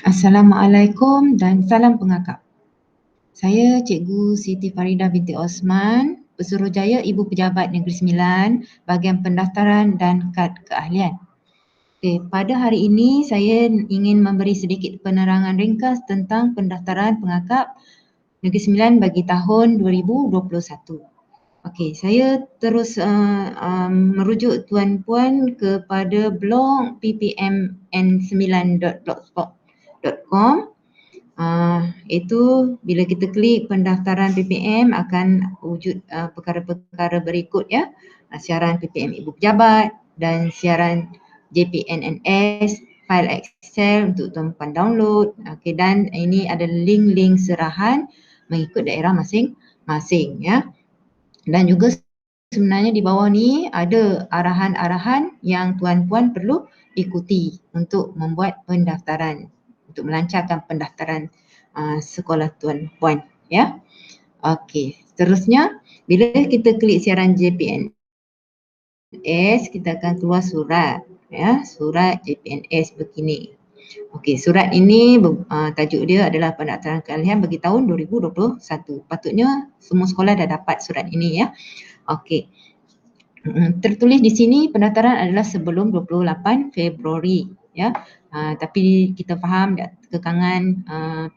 Assalamualaikum dan salam pengakap. Saya Cikgu Siti Farida binti Osman, Pesuruhjaya Ibu Pejabat Negeri Sembilan, Bahagian Pendaftaran dan Kad Keahlian. Pada hari ini saya ingin memberi sedikit penerangan ringkas tentang pendaftaran pengakap Negeri Sembilan bagi tahun 2021. Saya terus merujuk tuan-puan kepada blog ppmn9.blogspot.com. Itu bila kita klik pendaftaran PPM akan wujud perkara-perkara berikut ya. Siaran PPM Ibu Pejabat dan siaran JPNNS, file Excel untuk tuan-puan download. Dan ini ada link-link serahan mengikut daerah masing-masing ya. Dan juga sebenarnya di bawah ni ada arahan-arahan yang tuan-puan perlu ikuti untuk membuat pendaftaran, untuk melancarkan pendaftaran sekolah tuan-puan ya. Seterusnya bila kita klik siaran JPNS, kita akan keluar surat ya, surat JPNS begini. Surat ini tajuk dia adalah pendaftaran keahlian bagi tahun 2021. Patutnya semua sekolah dah dapat surat ini ya. Tertulis di sini pendaftaran adalah sebelum 28 Februari ya. Tapi kita faham kekangan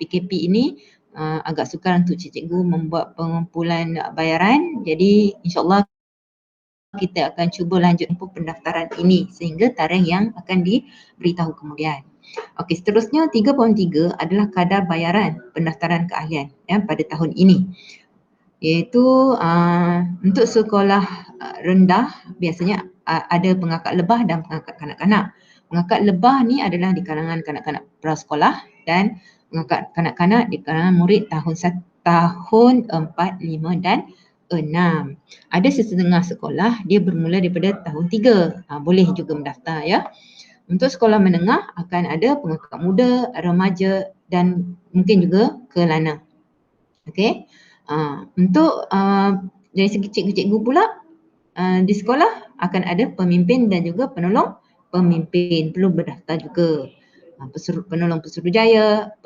PKP ini agak sukar untuk cikgu membuat pengumpulan bayaran. Jadi insyaAllah kita akan cuba lanjut pendaftaran ini sehingga tarikh yang akan diberitahu kemudian. Seterusnya 3.3 adalah kadar bayaran pendaftaran keahlian ya pada tahun ini. Iaitu untuk sekolah rendah biasanya ada pengakak lebah dan pengakak kanak-kanak. Pengakak lebah ni adalah di kalangan kanak-kanak prasekolah dan pengakak kanak-kanak di kalangan murid tahun 4, 5 dan 6. Ada setengah sekolah dia bermula daripada tahun 3. Boleh juga mendaftar ya. Untuk sekolah menengah akan ada pengakak muda, remaja dan mungkin juga kelana. Untuk dari segi cikgu-cikgu pula di sekolah akan ada pemimpin dan juga penolong pemimpin, perlu berdaftar juga. Penolong pesuruhjaya,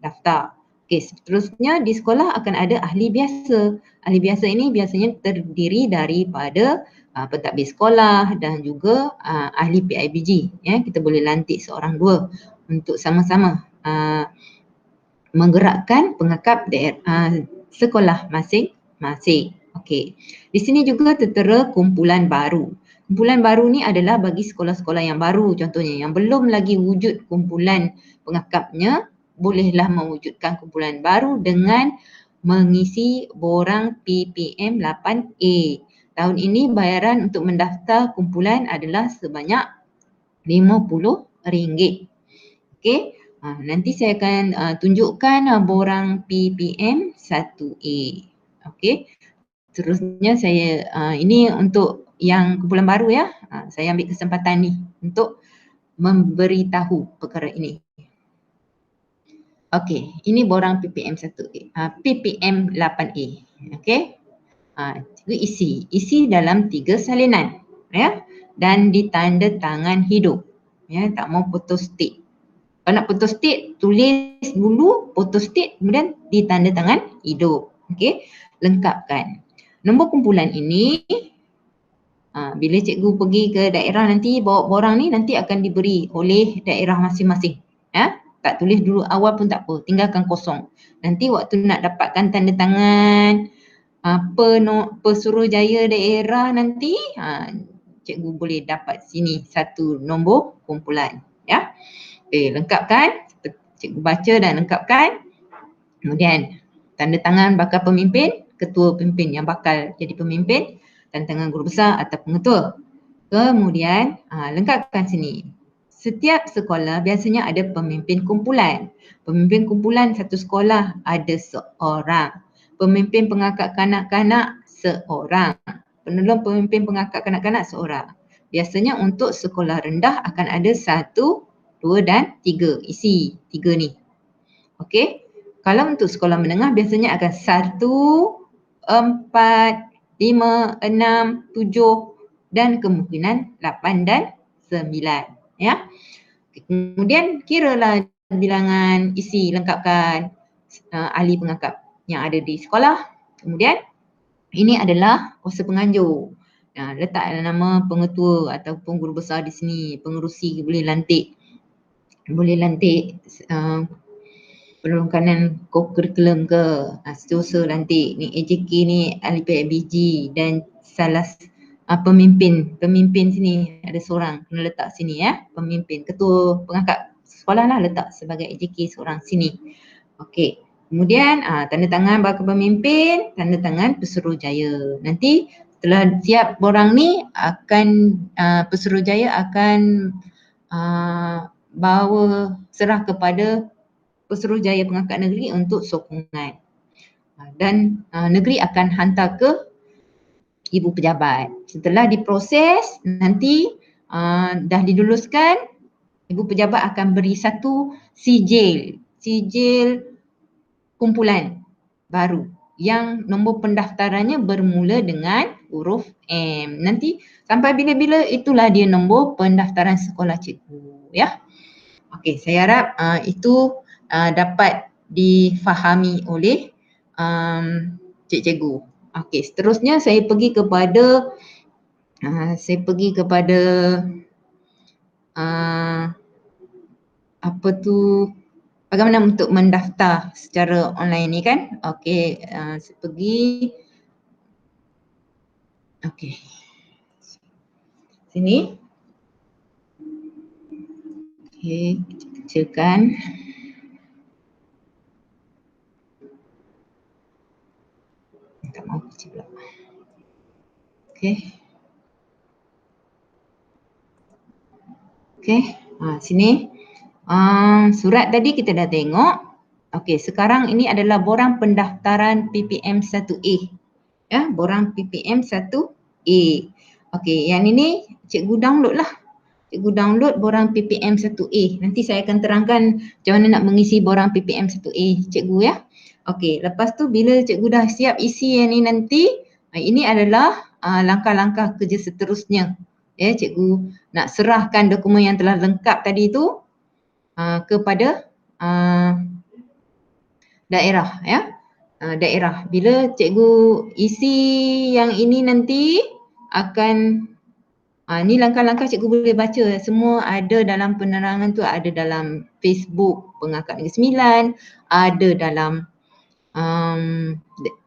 daftar. Seterusnya di sekolah akan ada ahli biasa. Ahli biasa ini biasanya terdiri daripada pentadbir sekolah dan juga ahli PIBG ya. Kita boleh lantik seorang dua untuk sama-sama menggerakkan pengakap sekolah masing-masing. Di sini juga tertera kumpulan baru. Kumpulan baru ni adalah bagi sekolah-sekolah yang baru, contohnya yang belum lagi wujud kumpulan pengakapnya, bolehlah mewujudkan kumpulan baru dengan mengisi borang PPM 8A. Tahun ini bayaran untuk mendaftar kumpulan adalah sebanyak RM50. Nanti saya akan tunjukkan borang PPM 1A. Terusnya saya ini untuk yang kumpulan baru ya. Saya ambil kesempatan ni untuk memberitahu perkara ini. Ini borang PPM 1A, PPM 8A. Cikgu isi dalam 3 salinan ya, dan ditanda tangan hidup ya, tak mau photostat. Kalau nak photostat, tulis dulu photostat kemudian ditanda tangan hidup. Lengkapkan. Nombor kumpulan ini bila cikgu pergi ke daerah nanti bawa borang ni nanti akan diberi oleh daerah masing-masing ya. Tak tulis dulu awal pun tak apa, tinggalkan kosong. Nanti waktu nak dapatkan tanda tangan pesuruhjaya daerah nanti cikgu boleh dapat sini satu nombor kumpulan ya. Lengkapkan, cikgu baca dan lengkapkan. Kemudian tanda tangan bakal pemimpin, ketua pemimpin yang bakal jadi pemimpin, tanda tangan guru besar atau pengetua. Kemudian lengkapkan sini. Setiap sekolah biasanya ada pemimpin kumpulan. Pemimpin kumpulan satu sekolah ada seorang. Pemimpin pengakak kanak-kanak seorang. Penolong pemimpin pengakak kanak-kanak seorang. Biasanya untuk sekolah rendah akan ada 1, 2 dan 3. Isi 3 ni. Kalau untuk sekolah menengah biasanya akan 1, 4, 5, 6, 7 dan kemungkinan 8 dan 9 ya. Kemudian kiralah bilangan isi lengkapkan ahli pengangkat yang ada di sekolah. Kemudian ini adalah kuasa penganjur. Letak nama pengetua ataupun guru besar di sini, pengerusi boleh lantik penelungkanan kurikulum ke, setiausaha lantik ni AJK ni ahli PIBG dan salah pemimpin sini ada seorang kena letak sini ya, pemimpin ketua pengangkat sekolah lah letak sebagai AJK seorang sini. Okey. Kemudian tanda tangan bakal pemimpin, tanda tangan Pesuruhjaya. Nanti setelah siap borang ni akan Pesuruhjaya akan bawa serah kepada Pesuruhjaya Pengangkat Negeri untuk sokongan. Dan negeri akan hantar ke ibu pejabat. Setelah diproses nanti dah diluluskan, ibu pejabat akan beri satu sijil kumpulan baru yang nombor pendaftarannya bermula dengan huruf M. Nanti sampai bila-bila itulah dia nombor pendaftaran sekolah cikgu ya. Okey, saya harap itu dapat difahami oleh cikgu. Okey, seterusnya saya pergi kepada bagaimana untuk mendaftar secara online ni kan. Okey, saya pergi. Okey. Sini. Okey, kecilkan. Tak mau kecil pula. Okey. Okey, sini. Surat tadi kita dah tengok. Okey, sekarang ini adalah borang pendaftaran PPM 1A. Ya, borang PPM 1A. Okey, yang ini cikgu download lah. Cikgu download borang PPM 1A. Nanti saya akan terangkan macam mana nak mengisi borang PPM 1A cikgu ya. Okey, lepas tu bila cikgu dah siap isi yang ni nanti, ini adalah langkah-langkah kerja seterusnya. Ya, cikgu nak serahkan dokumen yang telah lengkap tadi tu kepada daerah ya. Daerah. Bila cikgu isi yang ini nanti akan ni langkah-langkah cikgu boleh baca, semua ada dalam penerangan tu, ada dalam Facebook Pengangkat Negeri Sembilan, ada dalam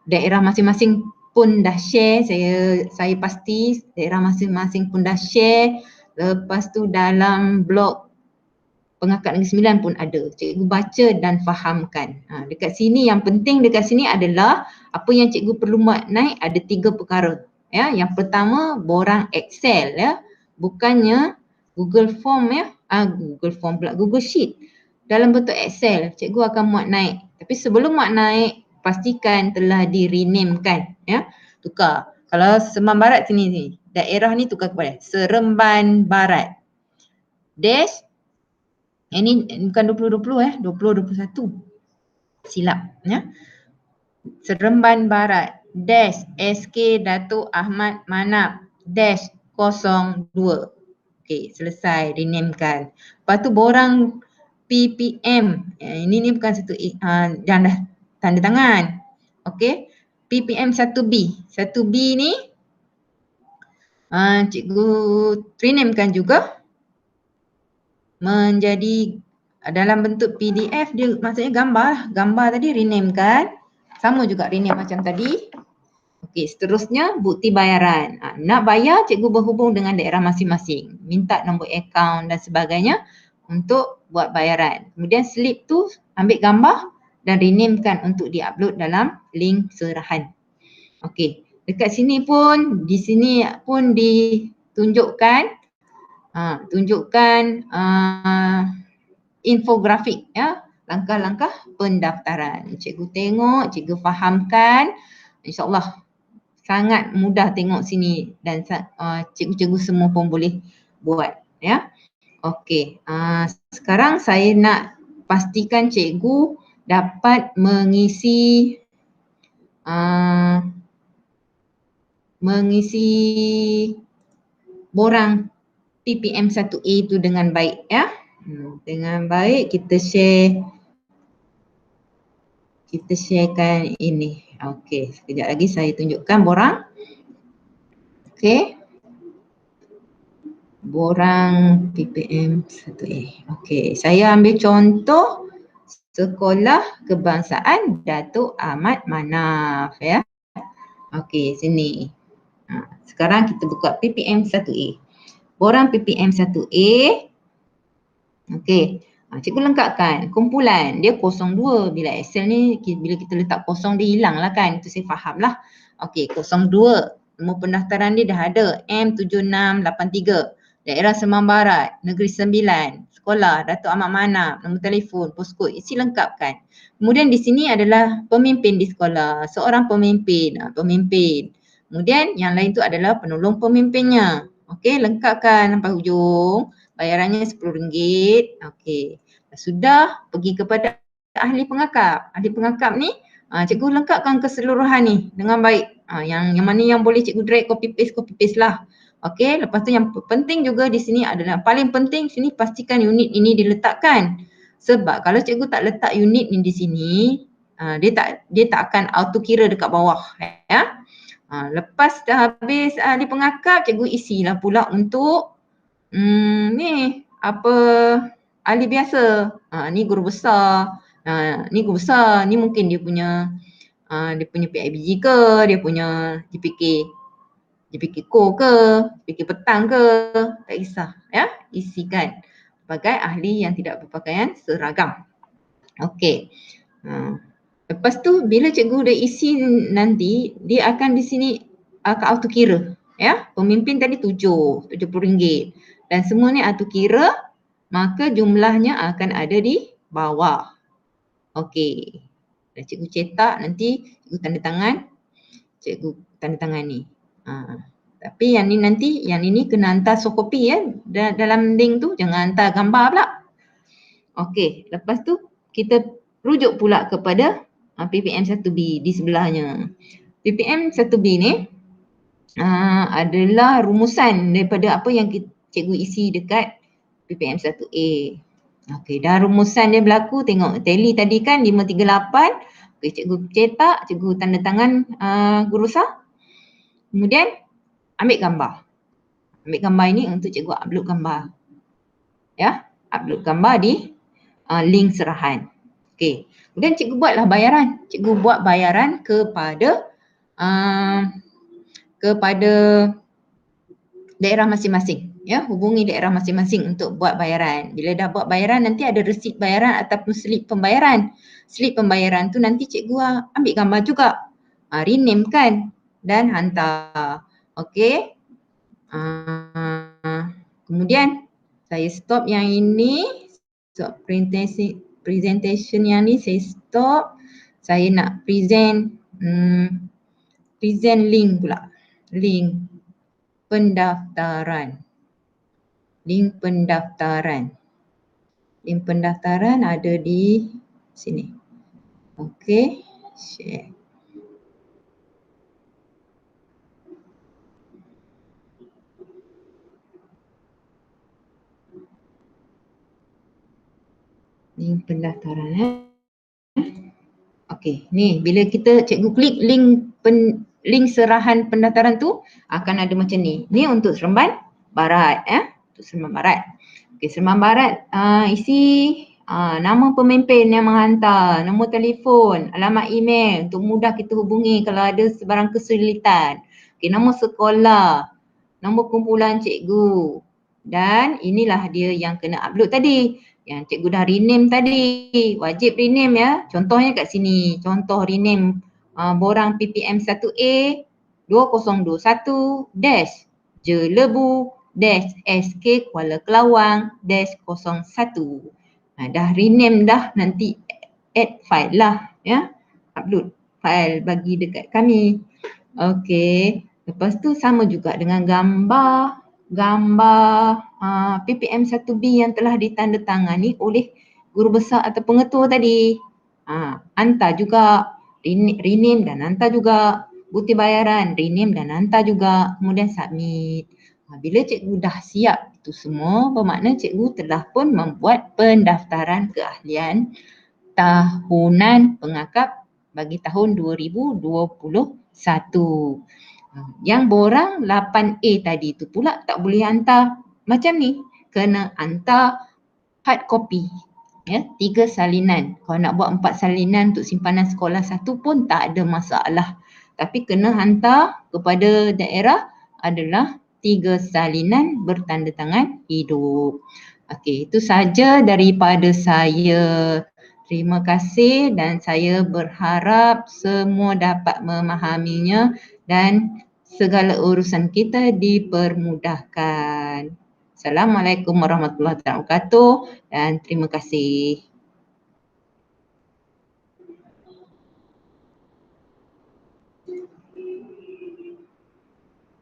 daerah masing-masing pun dah share, saya pasti daerah masing-masing pun dah share. Lepas tu dalam blog Pengangkat Negeri Sembilan pun ada. Cikgu baca dan fahamkan. Dekat sini yang penting dekat sini adalah apa yang cikgu perlu buat naik ada 3 perkara. Ya, yang pertama borang Excel ya. Bukannya Google Form ya. Google Sheet. Dalam bentuk Excel, cikgu akan muat naik. Tapi sebelum muat naik, pastikan telah di-rename-kan ya. Tukar. Kalau Seremban Barat sini daerah ni tukar kepada Seremban Barat. Dash ini bukan 2020 2021. Silap ya. Seremban Barat dash SK Datuk Ahmad Manap dash 02. Okey, selesai renamekan. Lepas tu borang PPM. Ini bukan satu dan dah tanda tangan. Okey. PPM 1B. 1B ni cikgu renamekan juga menjadi dalam bentuk PDF, dia maksudnya gambar tadi renamekan, sama juga rename macam tadi. Okey, seterusnya bukti bayaran. Nak bayar cikgu berhubung dengan daerah masing-masing, minta nombor akaun dan sebagainya untuk buat bayaran. Kemudian slip tu ambil gambar dan renamekan untuk diupload dalam link serahan. Okey, dekat sini pun, di sini pun ditunjukkan infografik ya, langkah-langkah pendaftaran. Cikgu tengok, cikgu fahamkan, insya-Allah sangat mudah tengok sini dan cikgu-cikgu semua pun boleh buat ya. Okey, sekarang saya nak pastikan cikgu dapat mengisi mengisi borang PPM 1A itu dengan baik ya. Dengan baik kita sharekan ini. Okey, sekejap lagi saya tunjukkan borang. Okey. Borang PPM 1A. Okey, saya ambil contoh Sekolah Kebangsaan Datuk Ahmad Manaf ya. Okey, sini. Sekarang kita buka PPM 1A. Borang PPM 1A. Okey. Cikgu lengkapkan kumpulan dia 02. Bila Excel ni bila kita letak kosong dia hilang lah kan. Itu saya faham lah. Okey, 02. Nombor pendaftaran dia dah ada M7683. Daerah Semang Barat, Negeri Sembilan, sekolah Datuk Ahmad Manaf, nombor telefon, poskod, isi lengkapkan. Kemudian di sini adalah pemimpin di sekolah, seorang pemimpin, pemimpin. Kemudian yang lain tu adalah penolong pemimpinnya. Okey, lengkapkan sampai hujung. Bayarannya RM10. Okey. Sudah pergi kepada ahli pengakap. Ahli pengakap ni cikgu lengkapkan keseluruhan ni dengan baik. Yang mana yang boleh cikgu drag copy paste lah. Okey, lepas tu yang penting juga di sini adalah paling penting sini pastikan unit ini diletakkan. Sebab kalau cikgu tak letak unit ni di sini, dia tak akan auto kira dekat bawah ya. Lepas dah habis ahli pengakap, cikgu isilah pula untuk ni apa ahli biasa. Ni guru besar. Ni guru besar, ni mungkin dia punya PIBG ke, dia punya JPK Core ke, JPK Petang ke, tak kisah ya, isikan sebagai ahli yang tidak berpakaian seragam. Okey. Lepas tu bila cikgu dah isi nanti, dia akan di sini akan auto kira ya. Pemimpin tadi RM70 dan semua ni auto kira, maka jumlahnya akan ada di bawah. Okey. Dah cikgu cetak nanti cikgu tanda tangan. Cikgu tanda tangan ni. Tapi yang ni nanti, yang ini kena hantar soft copy ya. Dalam link tu jangan hantar gambar pula. Okey, lepas tu kita rujuk pula kepada PPM 1B di sebelahnya. PPM 1B ni adalah rumusan daripada apa yang cikgu isi dekat PPM 1A. Okey, dah rumusan dia berlaku, tengok tally tadi kan 538. Okey, cikgu cetak, cikgu tanda tangan guru besar. Kemudian ambil gambar. Ambil gambar ini untuk cikgu upload gambar. Ya, upload gambar di link serahan. Okey. Kemudian cikgu buatlah bayaran. Cikgu buat bayaran kepada daerah masing-masing. Ya, hubungi daerah masing-masing untuk buat bayaran. Bila dah buat bayaran nanti ada resit bayaran ataupun slip pembayaran. Slip pembayaran tu nanti cikgu ambil gambar juga. Rename kan dan hantar. Okey. Kemudian saya stop yang ini. Stop presentation yang ni saya stop. Saya nak present link pula. Link pendaftaran. Link pendaftaran. Link pendaftaran ada di sini. Okey, share. Link pendaftaran Okey, ni bila kita cikgu klik link serahan pendaftaran tu akan ada macam ni. Ni untuk Seremban Barat ya. Untuk Seremban Barat. Okey, Seremban Barat isi nama pemimpin yang menghantar, nombor telefon, alamat email untuk mudah kita hubungi kalau ada sebarang kesulitan. Okey, nombor sekolah, nombor kumpulan cikgu. Dan inilah dia yang kena upload tadi. Yang cikgu dah rename tadi. Wajib rename ya. Contohnya kat sini. Contoh rename borang PPM 1A 2021 dash Jelebu dash SK Kuala Kelawang dash 01. Dah rename dah, nanti add file lah ya. Upload file bagi dekat kami. Okey. Lepas tu sama juga dengan gambar PPM 1B yang telah ditandatangani oleh guru besar atau pengetua tadi. Hantar juga, rename dan hantar juga. bukti bayaran, rename dan hantar juga, kemudian submit. Bila cikgu dah siap itu semua, bermakna cikgu telah pun membuat pendaftaran keahlian tahunan pengakap bagi tahun 2021. Yang borang 8A tadi tu pula tak boleh hantar macam ni, kena hantar hard copy. Ya, 3 salinan. Kalau nak buat 4 salinan untuk simpanan sekolah satu pun tak ada masalah. Tapi kena hantar kepada daerah adalah 3 salinan bertanda tangan hidup. Okey, itu saja daripada saya. Terima kasih dan saya berharap semua dapat memahaminya dan segala urusan kita dipermudahkan. Assalamualaikum warahmatullahi wabarakatuh dan terima kasih.